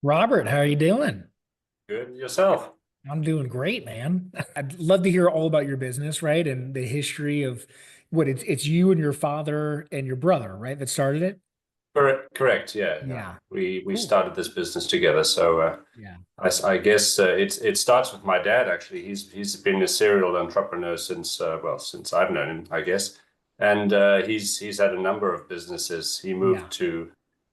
Robert, how are you doing? Good yourself. I'm doing great, man. I'd love to hear all about your business, right? And the history of what it's you and your father and your brother, right? That started it. Correct. Yeah, yeah. Yeah. We Cool. started this business together. So Yeah. I guess it starts with my dad. Actually, he's been a serial entrepreneur since since I've known him, I guess. And he's had a number of businesses. Yeah.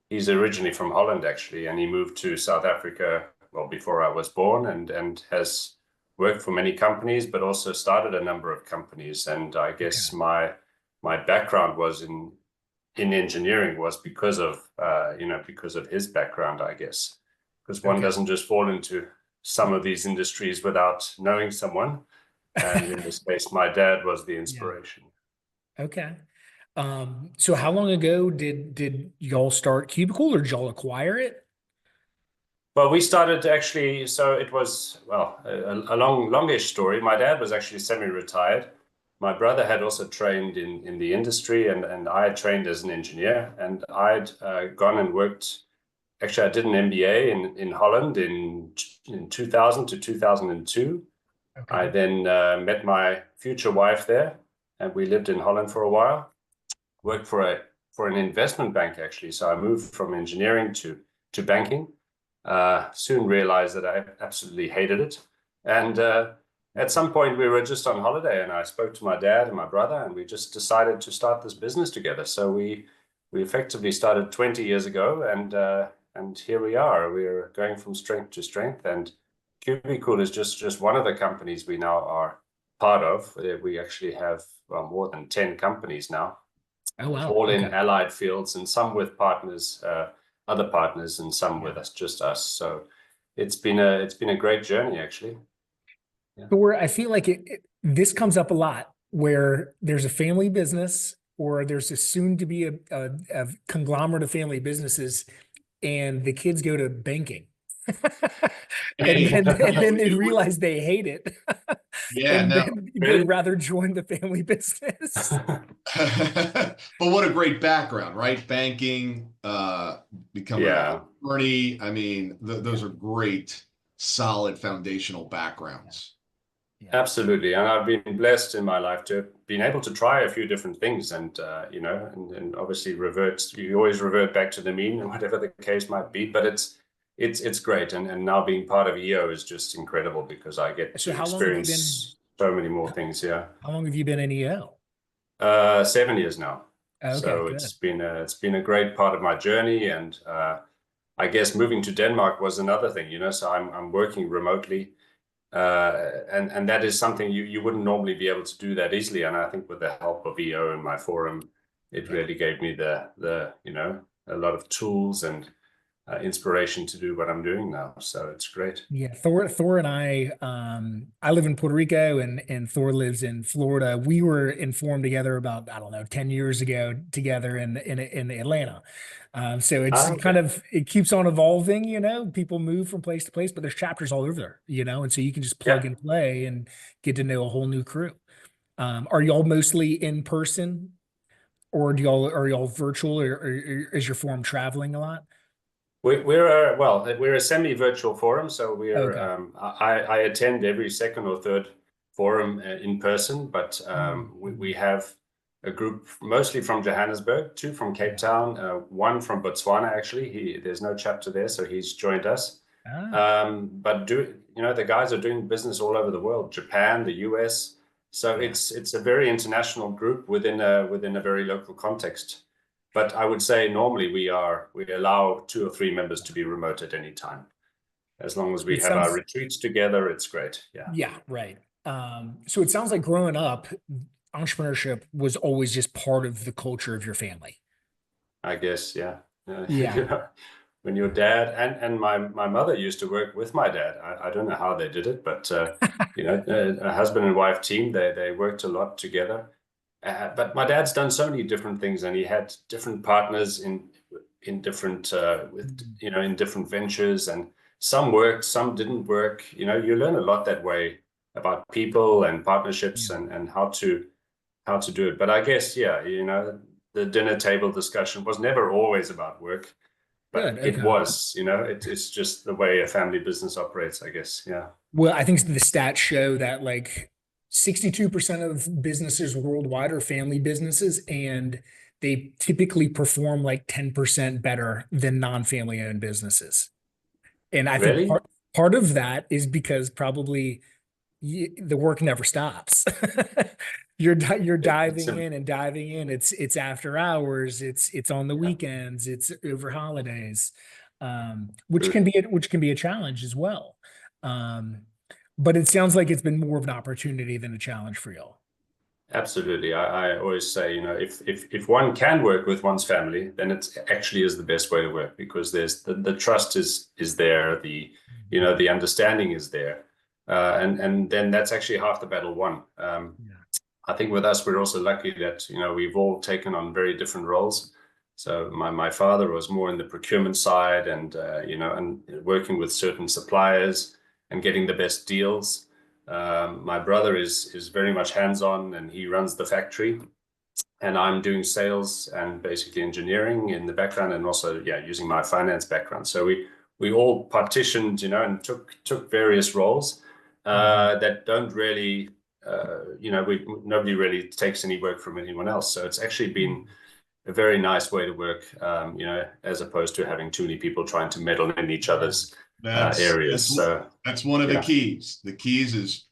He's originally from Holland actually, and he moved to South Africa well before I was born, and has worked for many companies, but also started a number of companies. And I guess Okay. my background was in engineering was because of because of his background, I guess, because one Okay. doesn't just fall into some of these industries without knowing someone. And in this case, my dad was the Yeah. inspiration. Okay. So how long ago did y'all start Cubicle or did y'all acquire it? Well, we started actually, so it was, a longish story. My dad was actually semi-retired. My brother had also trained in the industry, and I had trained as an engineer. And I'd gone and worked. Actually, I did an MBA in Holland in 2000 to 2002. I Okay. then met my future wife there, and we lived in Holland for a while. Worked for an investment bank actually. So I moved from engineering to banking. Soon realized that I absolutely hated it, and at some point we were just on holiday, and I spoke to my dad and my brother, and we just decided to start this business together. So we effectively started 20 years ago, and here we are. We're going from strength to strength, and Cubicool is just one of the companies we now are part of. We actually have more than 10 companies now, Oh wow. all in Okay. allied fields, and some with partners, other partners, and some Yeah. with us, just us. So it's been a great journey, actually. Yeah. But where I feel like this comes up a lot where there's a family business or there's a soon to be a conglomerate of family businesses and the kids go to banking. and Hey, then and then they realize they hate it. yeah, And no. then they'd Really? rather join the family business. But what a great background, right? Banking, becoming an Yeah. attorney. I mean, Yeah. those are great, solid foundational Yeah. backgrounds. Yeah. Absolutely. And I've been blessed in my life to have been able to try a few different things, and and obviously you always revert back to the mean, whatever the case might be. But it's great. And now being part of EO is just incredible because I get So to experience so many more things. Yeah. how long have you been in EO? 7 years now. Okay, So good. it's been a great part of my journey, and I guess moving to Denmark was another thing. So I'm working remotely, and that is something you wouldn't normally be able to do that easily. And I think with the help of EO and my forum, it Yeah. really gave me the a lot of tools and inspiration to do what I'm doing now. So it's great. Yeah, Thor and I live in Puerto Rico and Thor lives in Florida. We were informed together about, I don't know, 10 years ago together in Atlanta. So it's Ah, kind okay. of it keeps on evolving, people move from place to place, but there's chapters all over there, and so you can just plug Yeah. and play and get to know a whole new crew. Are y'all mostly in person or are y'all virtual or is your forum traveling a lot? We're a semi-virtual forum, so Okay. I attend every second or third forum in person, but we Mhm. have a group mostly from Johannesburg, two from Cape Yeah. Town, one from Botswana actually. There's no chapter there, so he's joined us. Ah, But the guys are doing business all over the world, Japan, the US. So yeah. it's a very international group within a very local context. But I would say normally we allow two or three members to be remote at any time. As long as we It have our sounds, retreats together, it's great. Yeah, yeah, right. So it sounds like growing up, entrepreneurship was always just part of the culture of your family. I guess. Yeah. Yeah. When your dad and my mother used to work with my dad. I don't know how they did it, but a husband and wife team. They worked a lot together. But my dad's done so many different things, and he had different partners in different Mm. in different ventures, and some worked, some didn't work. You learn a lot that way about people and partnerships, Yeah. and how to do it. But I guess, yeah, the dinner table discussion was never always about work, Good. it Okay. was, it's just the way a family business operates, I guess. Yeah. Well, I think the stats show that like 62% of businesses worldwide are family businesses, and they typically perform like 10% better than non-family owned businesses. And I think Really? part of that is because probably the work never stops. You're It's diving in and diving in. It's after hours. It's on the yeah. weekends. It's over holidays, which can be a challenge as well. Um, but it sounds like it's been more of an opportunity than a challenge for y'all. Absolutely. I always say, if one can work with one's family, then it actually is the best way to work, because there's the trust is there, the understanding is there. And then that's actually half the battle won. Yeah. I think with us, we're also lucky that, we've all taken on very different roles. So my father was more in the procurement side and, and working with certain suppliers and getting the best deals. My brother is very much hands-on, and he runs the factory. And I'm doing sales and basically engineering in the background, and also, using my finance background. So we all partitioned, and took various roles that don't really, nobody really takes any work from anyone else. So it's actually been a very nice way to work, as opposed to having too many people trying to meddle in each other's areas. That's one of the yeah. keys. The keys is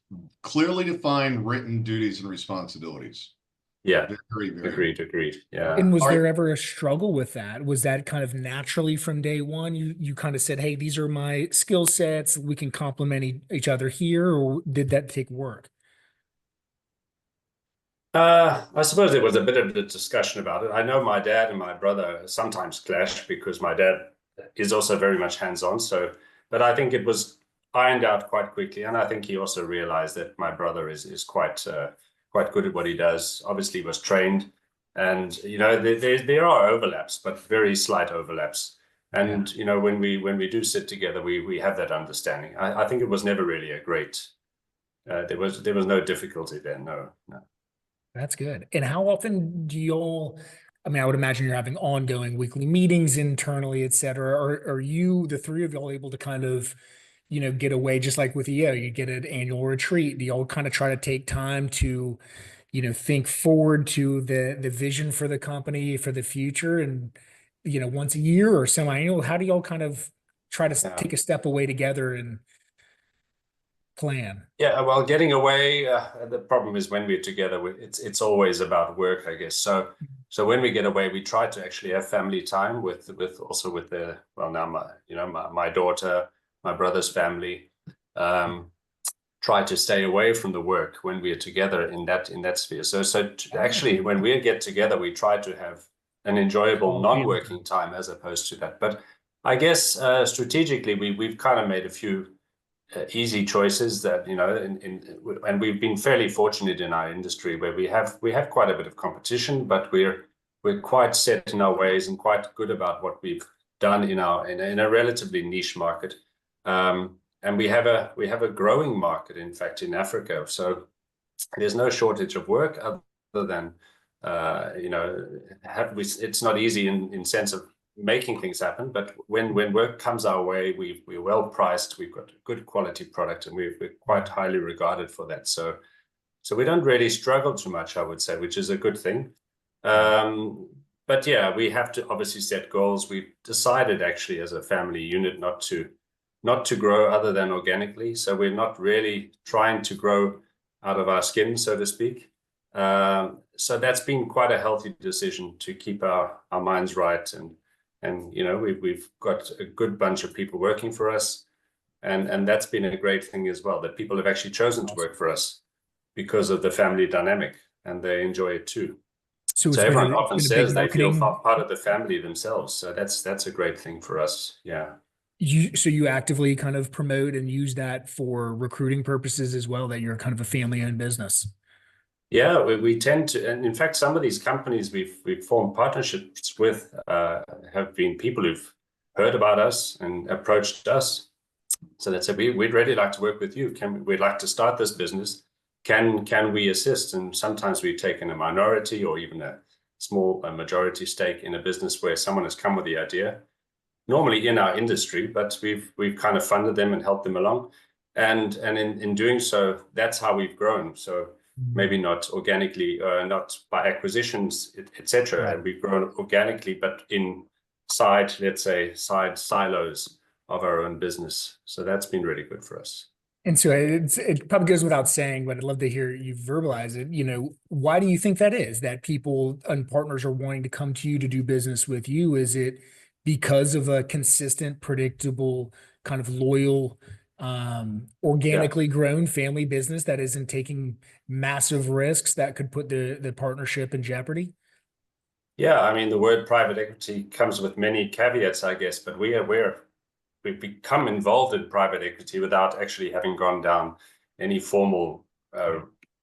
clearly defined written duties and responsibilities. Yeah. Very, very Agreed. Yeah. And was All there right. ever a struggle with that? Was that kind of naturally from day one? You kind of said, "Hey, these are my skill sets. We can complement each other here," or did that take work? I suppose there was a bit of a discussion about it. I know my dad and my brother sometimes clash, because my dad is also very much hands-on. So, but I think it was ironed out quite quickly, and I think he also realized that my brother is quite good at what he does. Obviously, was trained, and there are overlaps, but very slight overlaps. And when we do sit together, we have that understanding. I think it was never really a great. There was no difficulty there. No. That's good. And how often do y'all, I mean, I would imagine you're having ongoing weekly meetings internally, et cetera. Are you, the three of y'all, able to kind of, get away just like with EO, you get an annual retreat? Do y'all kind of try to take time to, think forward to the vision for the company for the future, and, once a year or semi-annual, how do y'all kind of try to take a step away together and plan? Yeah, well, getting away, the problem is when we're together, it's always about work, I guess. So when we get away, we try to actually have family time with the, well, now my daughter, my brother's family. Try to stay away from the work when we are together in that sphere. Actually, when we get together, we try to have an enjoyable non-working time as opposed to that. But I guess strategically, we've kind of made a few easy choices that, and we've been fairly fortunate in our industry, where we have quite a bit of competition, but we're quite set in our ways and quite good about what we've done in a relatively niche market. And we have a growing market, in fact, in Africa. So there's no shortage of work, other than it's not easy in sense of making things happen. But when work comes our way, we're well priced, we've got a good quality product, and we're quite highly regarded for that. So we don't really struggle too much, I would say, which is a good thing. But yeah, we have to obviously set goals. We've decided actually as a family unit not to grow other than organically. So we're not really trying to grow out of our skin, so to speak. So that's been quite a healthy decision to keep our minds right. And we've got a good bunch of people working for us. And that's been a great thing as well, that people have actually chosen to work for us because of the family dynamic, and they enjoy it too. So everyone often says they feel marketing part of the family themselves. So that's a great thing for us. Yeah. So you actively kind of promote and use that for recruiting purposes as well, that you're kind of a family-owned business. Yeah, we tend to, and in fact, some of these companies we've formed partnerships with have been people who've heard about us and approached us. So they said, we'd really like to work with you. We'd like to start this business. Can we assist? And sometimes we've taken a minority or even a small majority stake in a business where someone has come with the idea. normally in our industry, but we've kind of funded them and helped them along. And in doing so, that's how we've grown. So maybe not organically, not by acquisitions, etc. Right. And we've grown organically, but let's say, side silos of our own business. So that's been really good for us. And so it probably goes without saying, but I'd love to hear you verbalize it. Why do you think that is, that people and partners are wanting to come to you to do business with you? Is it because of a consistent, predictable, kind of loyal, organically grown family business that isn't taking massive risks that could put the partnership in jeopardy? Yeah, I mean, the word private equity comes with many caveats, I guess, but we've become involved in private equity without actually having gone down any formal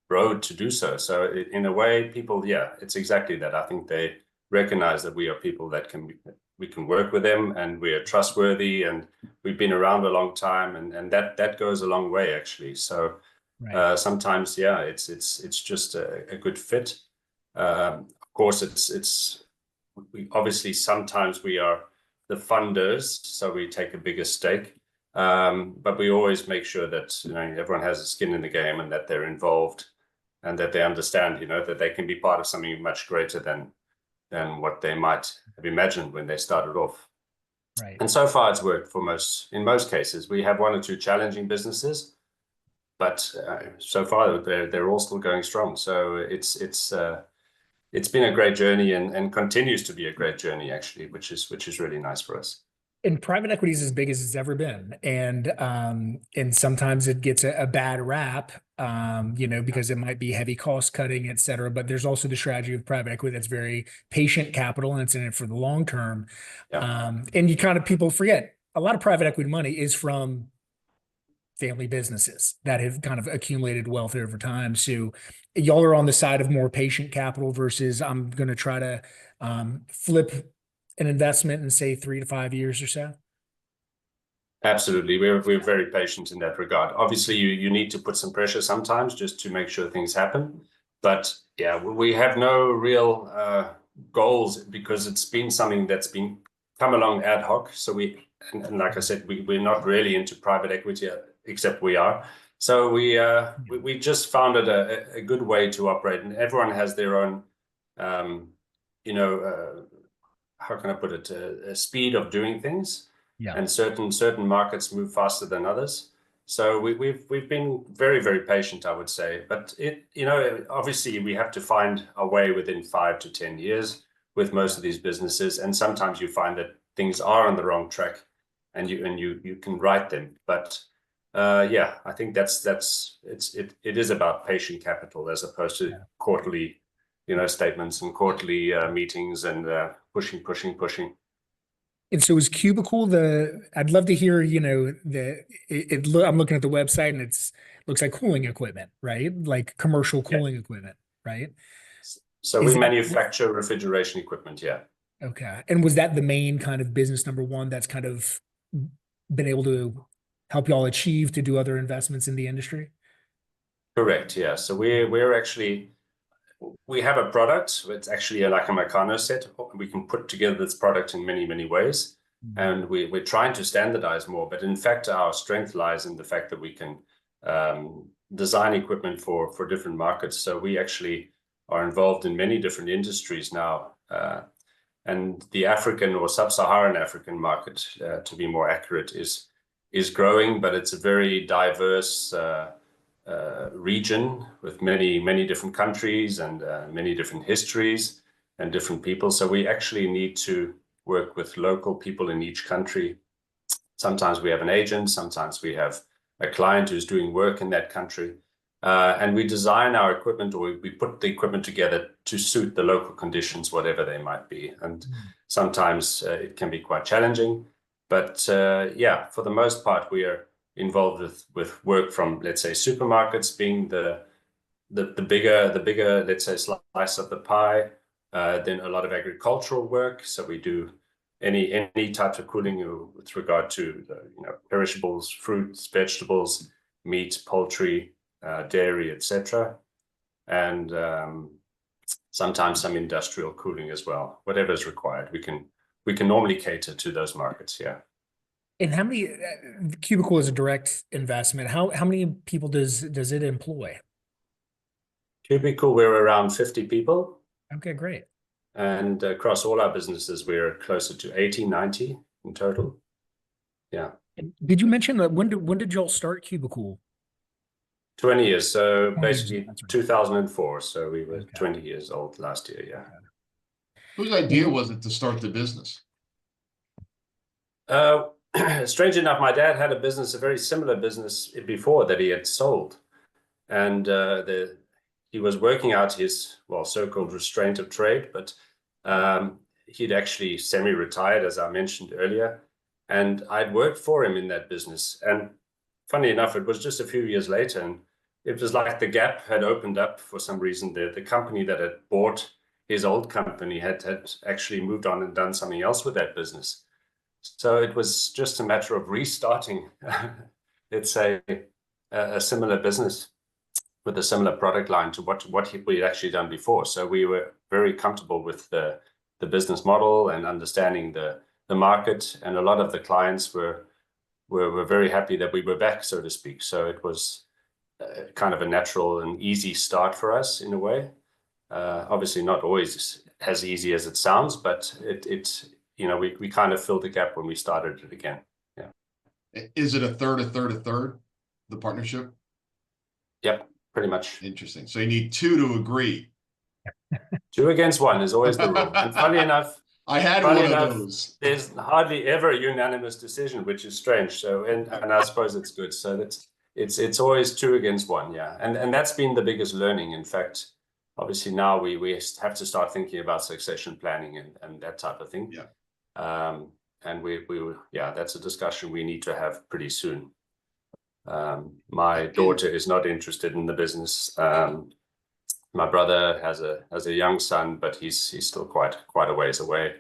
road to do so. So in a way, people, it's exactly that. I think they recognize that we are people that we can work with them, and we are trustworthy, and we've been around a long time, and that goes a long way, actually. So sometimes, it's just a good fit. Of course, we obviously sometimes we are the funders, so we take a bigger stake. But we always make sure that everyone has a skin in the game, and that they're involved, and that they understand that they can be part of something much greater than what they might have imagined when they started off. Right. And so far it's worked in most cases. We have one or two challenging businesses, but so far they're all still going strong. So it's been a great journey, and continues to be a great journey, actually, which is really nice for us. And private equity is as big as it's ever been, and sometimes it gets a bad rap, because it might be heavy cost cutting, et cetera. But there's also the strategy of private equity that's very patient capital, and it's in it for the long term. And people forget, a lot of private equity money is from family businesses that have kind of accumulated wealth over time. So y'all are on the side of more patient capital versus I'm going to try to flip an investment in, say, 3 to 5 years or so? Absolutely. We're very patient in that regard. Obviously, you need to put some pressure sometimes just to make sure things happen. But yeah, we have no real goals, because it's been something that's come along ad hoc. So and like I said, we're not really into private equity, except we are. So we just found it a good way to operate, and everyone has their own, how can I put it, a speed of doing things. Yeah. And certain markets move faster than others. So we've been very, very patient, I would say. But obviously we have to find our way within 5 to 10 years with most of these businesses. And sometimes you find that things are on the wrong track, and you can right them. But I think it is about patient capital, as opposed to quarterly statements and quarterly meetings and pushing. And so is Cubicool I'd love to hear, I'm looking at the website, and looks like cooling equipment, right? Like commercial cooling equipment, right? So we manufacture refrigeration equipment, yeah. Okay. And was that the main kind of business number one that's kind of been able to help y'all achieve to do other investments in the industry? Correct, yeah. So we have a product. It's actually like a Meccano set. We can put together this product in many, many ways. And we're trying to standardize more. But in fact, our strength lies in the fact that we can design equipment for different markets. So we actually are involved in many different industries now. And the African or sub-Saharan African market, to be more accurate, is growing, but it's a very diverse region with many different countries and many different histories and different people. So we actually need to work with local people in each country. Sometimes we have an agent, sometimes we have a client who's doing work in that country, and we design our equipment, or we put the equipment together to suit the local conditions, whatever they might be. And sometimes it can be quite challenging, but for the most part, we are involved with work from, let's say, supermarkets being the bigger, let's say, slice of the pie. Then a lot of agricultural work. So we do any type of cooling with regard to perishables, fruits, vegetables, meat, poultry, dairy, etc. And sometimes some industrial cooling as well. Whatever is required, we can we can normally cater to those markets. Yeah. And how many, Cubicool is a direct investment. How many people does it employ? Cubicool, we're around 50 people. Okay, great. And across all our businesses, we're closer to 80, 90 in total. Yeah. And did you mention that when did y'all start Cubicool? 20 years. So 20 years, basically that's right. 2004. So we were Okay. 20 years old last year. Yeah. Whose idea was it to start the business? Strange enough, my dad had a business, a very similar business before that he had sold. And he was working out his, well, so-called restraint of trade, but he'd actually semi-retired, as I mentioned earlier. And I'd worked for him in that business. And funny enough, it was just a few years later, and it was like the gap had opened up for some reason. The company that had bought his old company had actually moved on and done something else with that business. So it was just a matter of restarting, let's say, a similar business with a similar product line to what we had actually done before. So we were very comfortable with the business model and understanding the market, and a lot of the clients were very happy that we were back, so to speak. So it was kind of a natural and easy start for us in a way. Obviously not always as easy as it sounds, but it's we kind of filled the gap when we started it again. Yeah. Is it a third, the partnership? Yep, pretty much. Interesting. So you need two to agree. 2 against 1 is always the rule. And funny enough, I had one of those. There's hardly ever a unanimous decision, which is strange. So, and I suppose it's good. So it's always 2 against 1. Yeah. And that's been the biggest learning. In fact, obviously now we have to start thinking about succession planning and that type of thing. Yeah. And that's a discussion we need to have pretty soon. My daughter is not interested in the business. My brother has a young son, but he's still quite a ways away,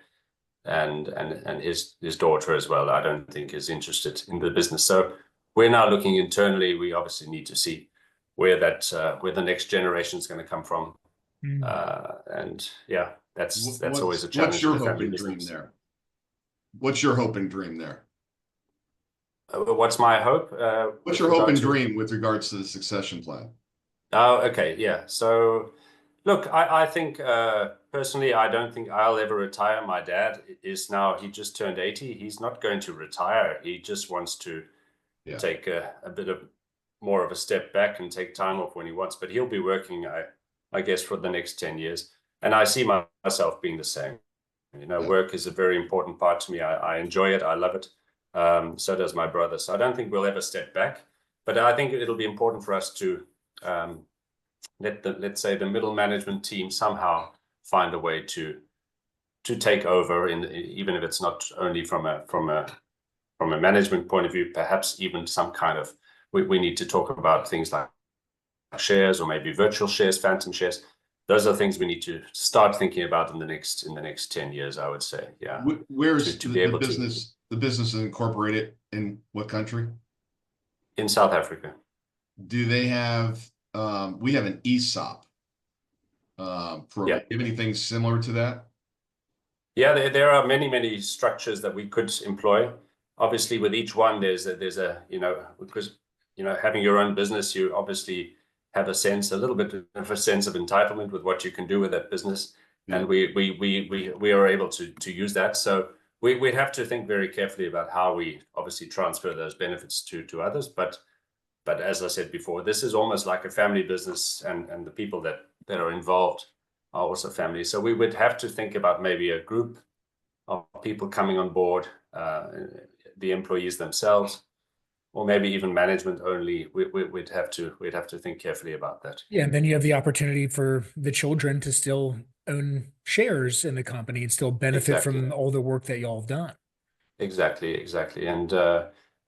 and his daughter as well, I don't think is interested in the business. So we're now looking internally. We obviously need to see where the next generation is going to come from. And yeah, that's always a challenge. What's your hope and dream there? What's your hope and dream there? What's my hope? What's your hope and dream with regards to the succession plan? Oh, okay, yeah. So, look, I think personally, I don't think I'll ever retire. My dad he just turned 80. He's not going to retire. He just wants to take a bit of more of a step back and take time off when he wants. But he'll be working, I guess, for the next 10 years. And I see myself being the same. Work is a very important part to me. I enjoy it. I love it. So does my brother. So I don't think we'll ever step back. But I think it'll be important for us to let's say the middle management team somehow find a way to take over, even if it's not only from a management point of view, perhaps even some kind of we need to talk about things like shares or maybe virtual shares, phantom shares. Those are things we need to start thinking about in the next 10 years, I would say. Yeah. Where's the business? The business is incorporated in what country? In South Africa. Do they have? We have an ESOP program. Do you have anything similar to that? Yeah, there are many structures that we could employ. Obviously, with each one, there's a because having your own business, you obviously have a little bit of a sense of entitlement with what you can do with that business, and we are able to use that. So we'd have to think very carefully about how we obviously transfer those benefits to others, But as I said before, this is almost like a family business, and the people that are involved are also family. So we would have to think about maybe a group of people coming on board, the employees themselves, or maybe even management only. We'd have to think carefully about that. Yeah, and then you have the opportunity for the children to still own shares in the company and still benefit from all the work that y'all have done. Exactly. And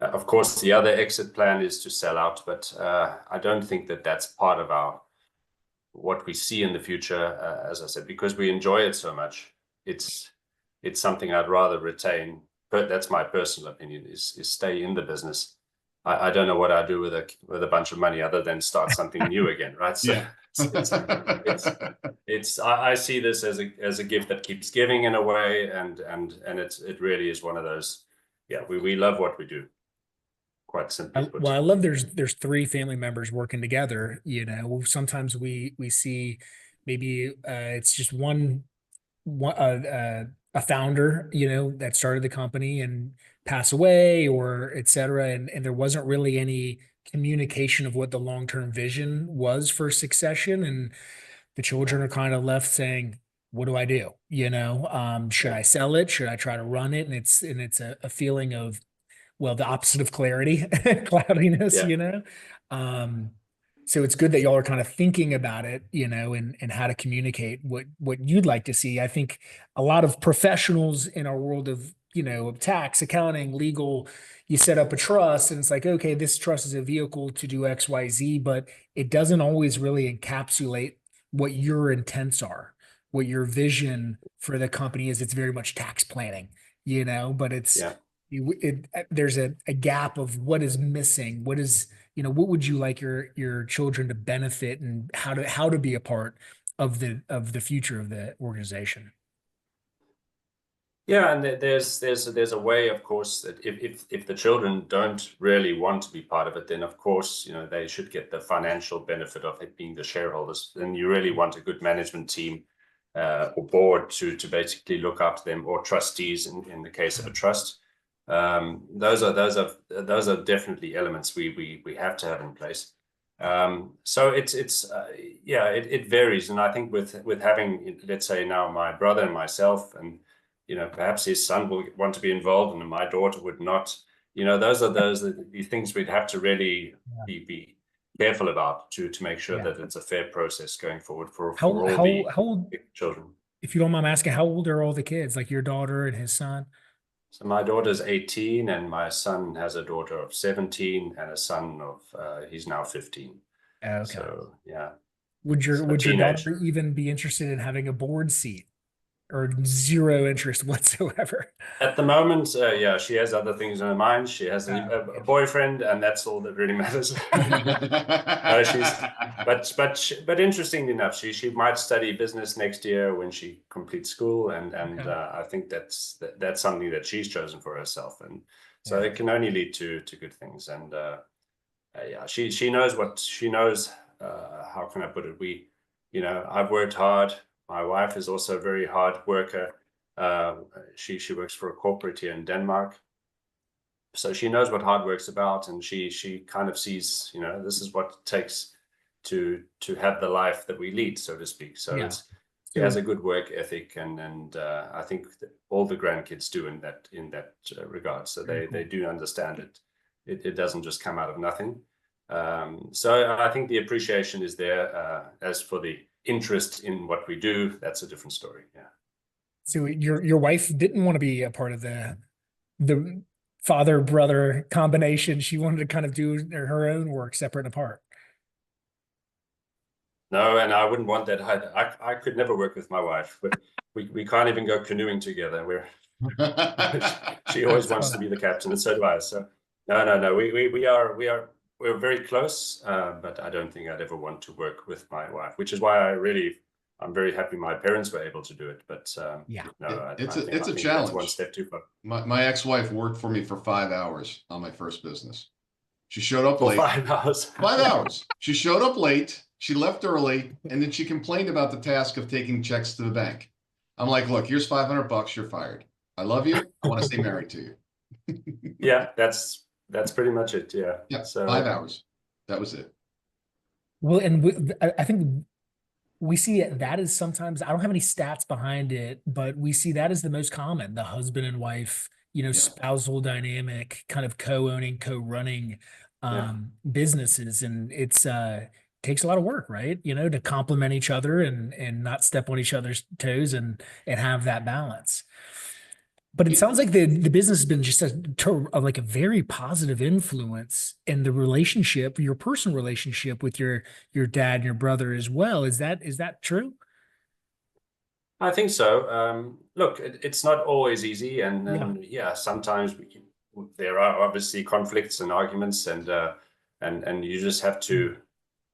of course, the other exit plan is to sell out, but I don't think that that's part of what we see in the future. As I said, because we enjoy it so much, it's something I'd rather retain. But that's my personal opinion: is stay in the business. I don't know what I'd do with a bunch of money other than start something new again, right? I see this as a gift that keeps giving in a way, and it really is one of those. Yeah, we love what we do. Quite simply put. Well, I love there's three family members working together. You know, sometimes we see maybe it's just a founder, you know, that started the company and pass away or et cetera. And there wasn't really any communication of what the long-term vision was for succession. And the children are kind of left saying, what do I do? You know, should I sell it? Should I try to run it? And it's a feeling of, well, the opposite of clarity, cloudiness, Yeah. you know? So it's good that y'all are kind of thinking about it, you know, and how to communicate what you'd like to see. I think a lot of professionals in our world of, you know, tax, accounting, legal, you set up a trust and it's like, okay, this trust is a vehicle to do X, Y, Z, but it doesn't always really encapsulate what your intents are, what your vision for the company is. It's very much tax planning, you know, but there's a gap of what is missing. What is, you know, what would you like your children to benefit and how to be a part of the future of the organization? Yeah, and there's a way, of course, that if the children don't really want to be part of it, then of course, you know, they should get the financial benefit of it being the shareholders. And you really want a good management team or board to basically look after them, or trustees in the case of a trust. Those are definitely elements we have to have in place. So it varies, and I think with having, let's say now my brother and myself, and you know, perhaps his son will want to be involved and my daughter would not, you know, those are the things we'd have to really be careful about to make sure that it's a fair process going forward for all the children. If you don't mind asking, how old are all the kids, like your daughter and his son? So my daughter's 18 and my son has a daughter of 17 and a son of he's now 15. Okay. So yeah. Would your daughter even be interested in having a board seat, or zero interest whatsoever? At the moment, yeah, she has other things in her mind. She has a boyfriend, and that's all that really matters. But interestingly enough, she might study business next year when she completes school, and I think that's something that she's chosen for herself, and so it can only lead to good things. And yeah, she knows what she knows. How can I put it? You know, I've worked hard. My wife is also a very hard worker. She works for a corporate here in Denmark. So she knows what hard work's about, and she kind of sees, you know, this is what it takes to have the life that we lead, so to speak. So she has a good work ethic, and I think all the grandkids do in that regard. So they do understand it. It doesn't just come out of nothing. So I think the appreciation is there. As for the interest in what we do, that's a different story. Yeah. So your wife didn't want to be a part of the father-brother combination. She wanted to kind of do her own work separate and apart. No, and I wouldn't want that either. I could never work with my wife, but we can't even go canoeing together. She always wants to be the captain, and so do I. So no. We're very close, but I don't think I'd ever want to work with my wife, which is why I'm very happy my parents were able to do it. But no, it's a challenge. That's one step too far. My ex-wife worked for me for 5 hours on my first business. She showed up late. 5 hours. 5 hours. She showed up late. She left early, and then she complained about the task of taking checks to the bank. I'm like, look, here's $500. You're fired. I love you. I want to stay married to you. Yeah, that's pretty much it. Yeah. Yeah. So 5 hours. That was it. Well, and I think we see that as sometimes, I don't have any stats behind it, but we see that as the most common, the husband and wife, you know, spousal dynamic, kind of co-owning, co-running businesses. And it's takes a lot of work, right? You know, to complement each other and not step on each other's toes and have that balance. But it sounds like the business has been just like a very positive influence in the relationship, your personal relationship with your dad and your brother as well. Is that true? I think so. Look, it's not always easy, and sometimes there are obviously conflicts and arguments, and you just have to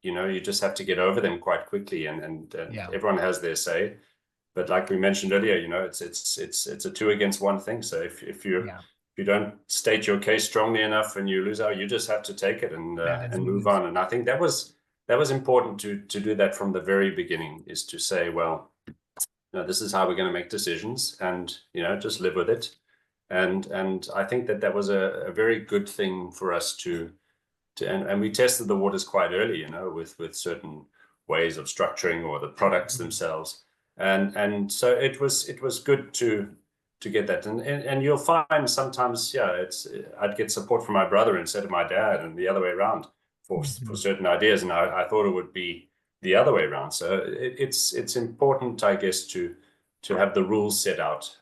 you just have to get over them quite quickly, and Yeah. everyone has their say. But like we mentioned earlier, it's a two against one thing. So if you don't state your case strongly enough and you lose out, you just have to take it and move on. And I think that was important to do that from the very beginning, is to say, well, this is how we're going to make decisions, and just live with it. And I think that was a very good thing for us to and we tested the waters quite early, with certain ways of structuring or the products themselves. And so it was good to get that. And you'll find sometimes, I'd get support from my brother instead of my dad, and the other way around for certain ideas. And I thought it would be the other way around. So it's important, I guess, to have the rules set out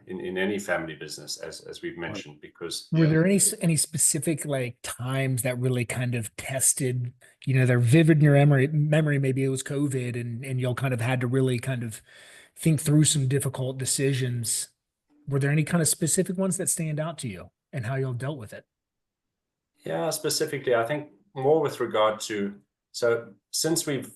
in any family business, as we've mentioned, because were there any specific like times that really kind of tested, they're vivid in your memory, maybe it was COVID, and y'all kind of had to really kind of think through some difficult decisions. Were there any kind of specific ones that stand out to you and how y'all dealt with it? Yeah, specifically, I think more with regard to, so since we've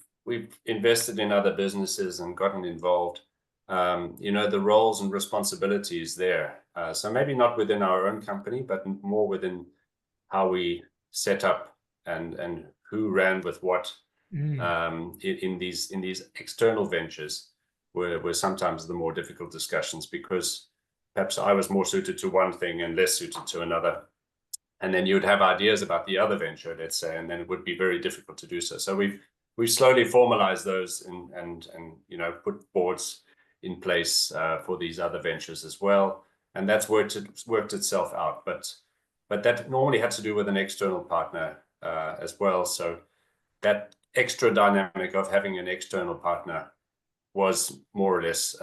invested in other businesses and gotten involved, the roles and responsibilities there. So maybe not within our own company, but more within how we set up and who ran with what in these external ventures were sometimes the more difficult discussions, because perhaps I was more suited to one thing and less suited to another. And then you would have ideas about the other venture, let's say, and then it would be very difficult to do so. So we've slowly formalized those and put boards in place for these other ventures as well, and that's worked itself out. But that normally had to do with an external partner as well. So that extra dynamic of having an external partner was more or less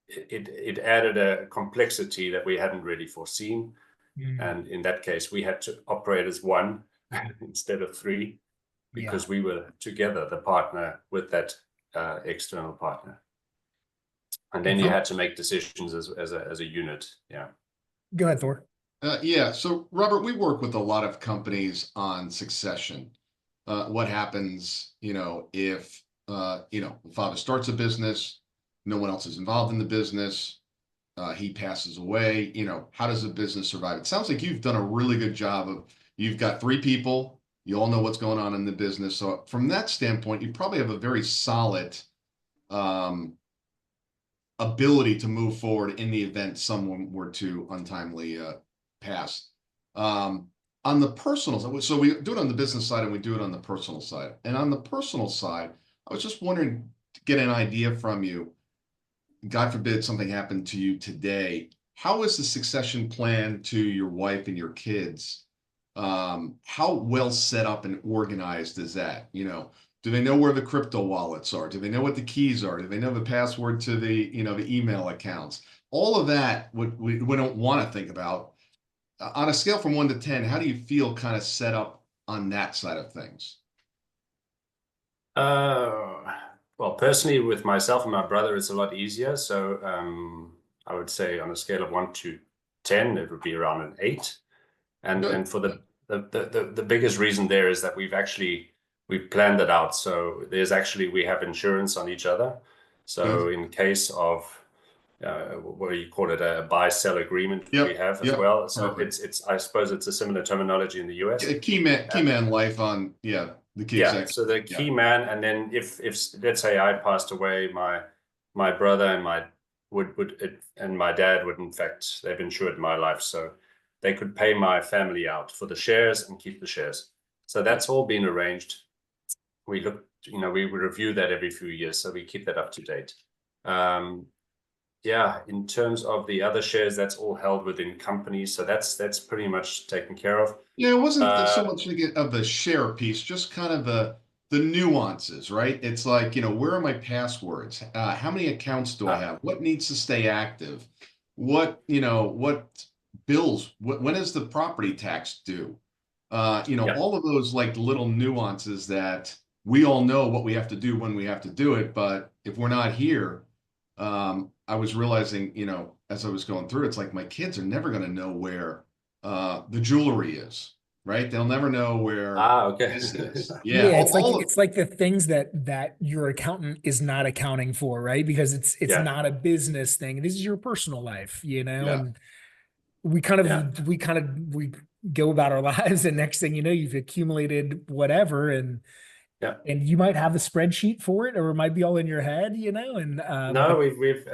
it added a complexity that we hadn't really foreseen. And in that case, we had to operate as one instead of three, because we were together, the partner with that external partner. And then you had to make decisions as a unit. Yeah. Go ahead, Thor. So Robert, we work with a lot of companies on succession. What happens, if the father starts a business, no one else is involved in the business, he passes away, how does the business survive? It sounds like you've done a really good job of, you've got 3 people, you all know what's going on in the business. So from that standpoint, you probably have a very solid ability to move forward in the event someone were to untimely pass. On the personal side, so we do it on the business side and we do it on the personal side. And on the personal side, I was just wondering to get an idea from you. God forbid something happened to you today. How is the succession plan to your wife and your kids? How well set up and organized is that? Do they know where the crypto wallets are? Do they know what the keys are? Do they know the password to the, the email accounts? All of that we don't want to think about. On a scale from 1 to 10, how do you feel kind of set up on that side of things? Well, personally, with myself and my brother, it's a lot easier. So I would say on a scale of 1 to 10, it would be around an 8. And for the biggest reason there is that we've planned it out. So we have insurance on each other. So in case of what do you call it, a buy-sell agreement we have as well. So it's I suppose it's a similar terminology in the US. Key man life on the key executive. So the key man, and then if let's say I passed away, my brother and my dad would, in fact, they've insured my life, so they could pay my family out for the shares and keep the shares. So that's all been arranged. We we review that every few years, so we keep that up to date. In terms of the other shares, that's all held within companies, so that's pretty much taken care of. It wasn't so much of the share piece, just kind of the nuances, right? It's like, where are my passwords? How many accounts do I have? What needs to stay active? What bills? When is the property tax due? All of those like little nuances that we all know what we have to do when we have to do it, but if we're not here, I was realizing, as I was going through, it's like my kids are never going to know where the jewelry is. right? They'll never know where Okay. this is. Yeah, Yeah, all of it's like the things that your accountant is not accounting for, right? Because it's Yeah, not a business thing. This is your personal life, you know, yeah. and yeah. we go about our lives, and next thing you know, you've accumulated whatever, Yeah. and you might have a spreadsheet for it, or it might be all in your head, you know, and No, but we've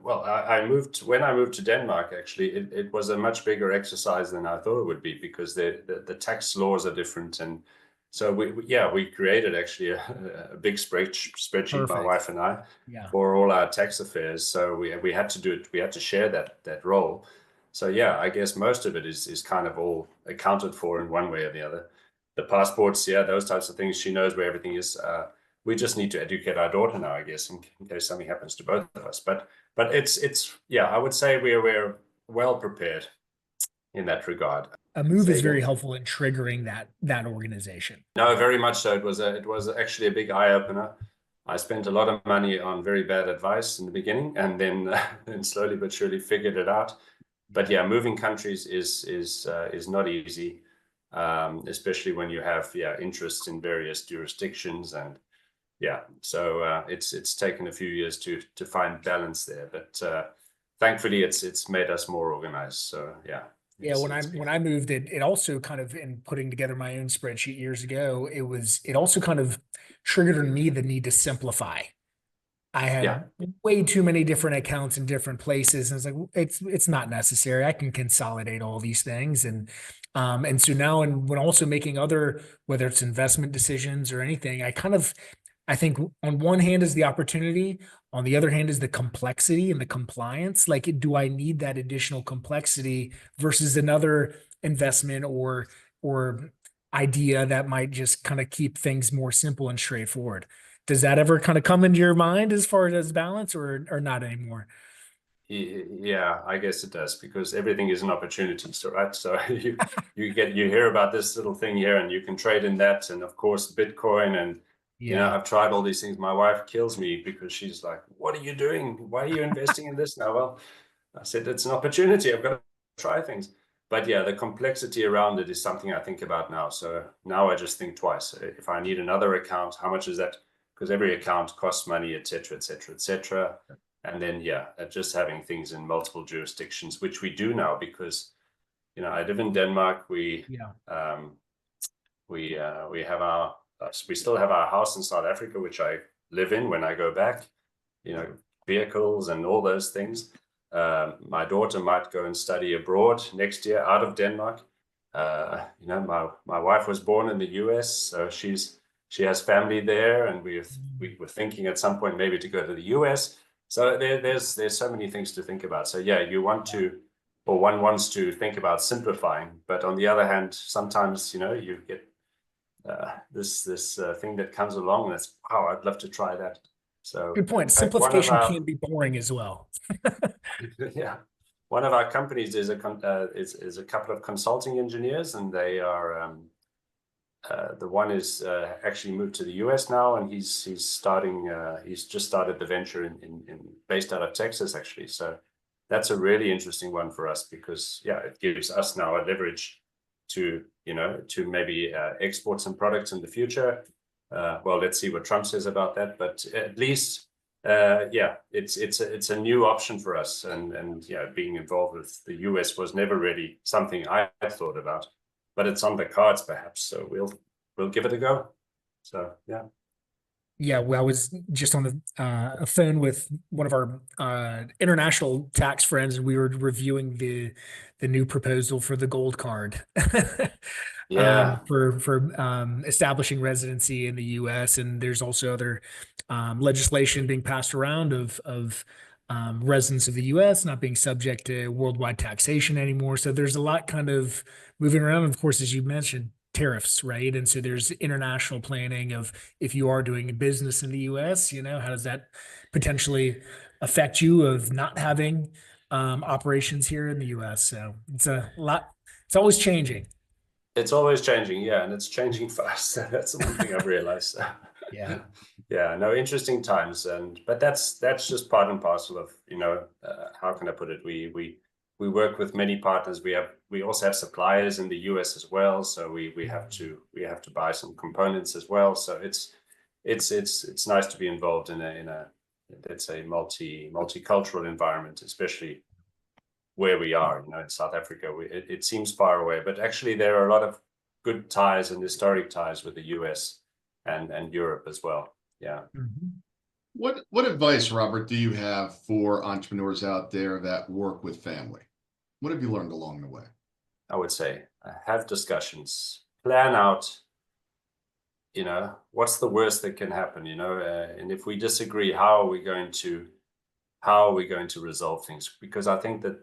well, I moved when I moved to Denmark. Actually, it was a much bigger exercise than I thought it would be because the tax laws are different, and so we created actually a big spreadsheet, my perfect. wife and I, Yeah. for all our tax affairs. So we had to do it. We had to share that role. So yeah, I guess most of it is kind of all accounted for in one way or the other. The passports, yeah, those types of things. She knows where everything is. We just need to educate our daughter now, I guess, in case something happens to both of us. But it's yeah, I would say we're well prepared in that regard. A move Say is again. very helpful in triggering that organization. No, very much so. It was actually a big eye opener. I spent a lot of money on very bad advice in the beginning, and then then slowly but surely figured it out. But yeah, moving countries is not easy, especially when you have interests in various jurisdictions. And yeah, so it's taken a few years to find balance there, but thankfully it's made us more organized. So yeah, Yeah, it's been when I moved, it also kind of, in putting together my own spreadsheet years ago, it also kind of triggered in me the need to simplify. I yeah, had way too many different accounts in different places, and it's like it's not necessary. I can consolidate all these things, and so now, and when also making other, whether it's investment decisions or anything, I think on one hand is the opportunity, on the other hand is the complexity and the compliance. Like, do I need that additional complexity versus another investment or idea that might just kind of keep things more simple and straightforward? Does that ever kind of come into your mind as far as balance, or not anymore? yeah, I guess it does because everything is an opportunity. So right, so you hear about this little thing here, and you can trade in that, and of course Bitcoin, and Yeah. I've tried all these things. My wife kills me because she's like, "What are you doing? Why are you investing in this now?" Well, I said it's an opportunity. I've got to try things. But yeah, the complexity around it is something I think about now. So now I just think twice. If I need another account, how much is that? Because every account costs money, etc., etc., etc. And then yeah, just having things in multiple jurisdictions, which we do now because I live in Denmark. Yeah. We have we still have our house in South Africa, which I live in when I go back. Vehicles and all those things. My daughter might go and study abroad next year out of Denmark. My wife was born in the US, so she has family there, and we were thinking at some point maybe to go to the US. So there's so many things to think about. So yeah, you want to, or one wants to think about simplifying, but on the other hand, sometimes you get this thing that comes along that's, wow, I'd love to try that. So Good point. in fact, one of Simplification our can be boring as well. yeah, one of our companies is a couple of consulting engineers, and they are the one is actually moved to the US now, and he's starting he's just started the venture in based out of Texas actually. So that's a really interesting one for us because yeah, it gives us now a leverage to to maybe export some products in the future. Well, let's see what Trump says about that, but at least yeah, it's a new option for us, and yeah, being involved with the US was never really something I thought about, but it's on the cards perhaps. So we'll give it a go. So yeah. Yeah, well, I was just on a phone with one of our international tax friends, and we were reviewing the new proposal for the gold card Yeah. for establishing residency in the U.S. And there's also other legislation being passed around of residents of the U.S. not being subject to worldwide taxation anymore. So there's a lot kind of moving around. And of course, as you mentioned, tariffs, right? And so there's international planning of, if you are doing business in the US, how does that potentially affect you of not having operations here in the US? So it's a lot, it's always changing. It's always changing, yeah, and it's changing fast. That's the one thing I've realized. Yeah. Yeah, no, interesting times, but that's just part and parcel of how can I put it? we work with many partners. We also have suppliers in the US as well, so we have to buy some components as well. So it's nice to be involved in a let's say multicultural environment, especially where we are, in South Africa. It seems far away, but actually there are a lot of good ties and historic ties with the US and Europe as well. Yeah. Mhm. What advice, Robert, do you have for entrepreneurs out there that work with family? What have you learned along the way? I would say have discussions, plan out, what's the worst that can happen, and if we disagree, how are we going to resolve things? Because I think that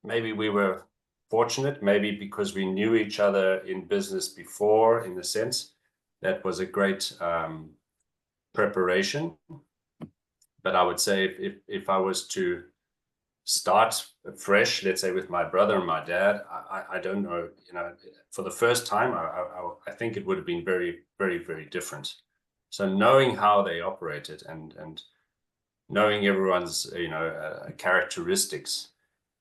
maybe we were fortunate, maybe because we knew each other in business before, in the sense that was a great preparation. But I would say if I was to start fresh, let's say with my brother and my dad, I don't know, for the first time, I think it would have been very, very, very different. So knowing how they operated and knowing everyone's, characteristics,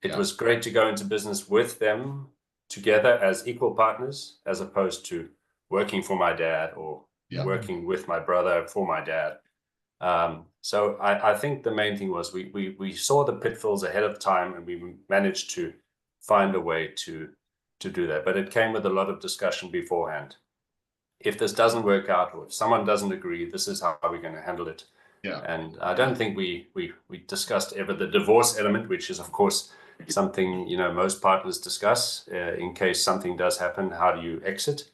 it was great to go into business with them together as equal partners, as opposed to working for my dad or working with my brother for my dad. So I think the main thing was we saw the pitfalls ahead of time, and we managed to find a way to do that. But it came with a lot of discussion beforehand. If this doesn't work out, or if someone doesn't agree, this is how we're going to handle it. Yeah. And I don't think we discussed ever the divorce element, which is of course something most partners discuss in case something does happen. How do you exit?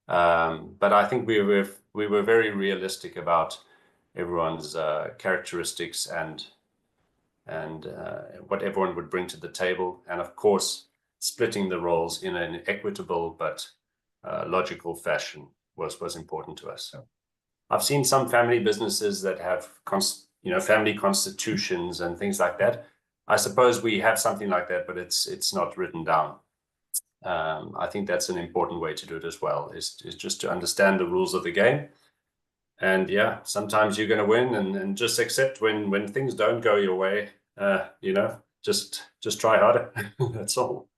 But I think we were very realistic about everyone's characteristics and what everyone would bring to the table, and of course splitting the roles in an equitable but logical fashion was important to us. I've seen some family businesses that have family constitutions and things like that. I suppose we have something like that, but it's not written down. I think that's an important way to do it as well, is just to understand the rules of the game. And yeah, sometimes you're going to win, and just accept when things don't go your way. Just try harder. That's all.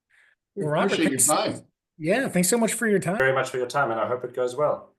Well, Robert, Appreciate your time. yeah, thanks so much for your time. Very much for your time, and I hope it goes well.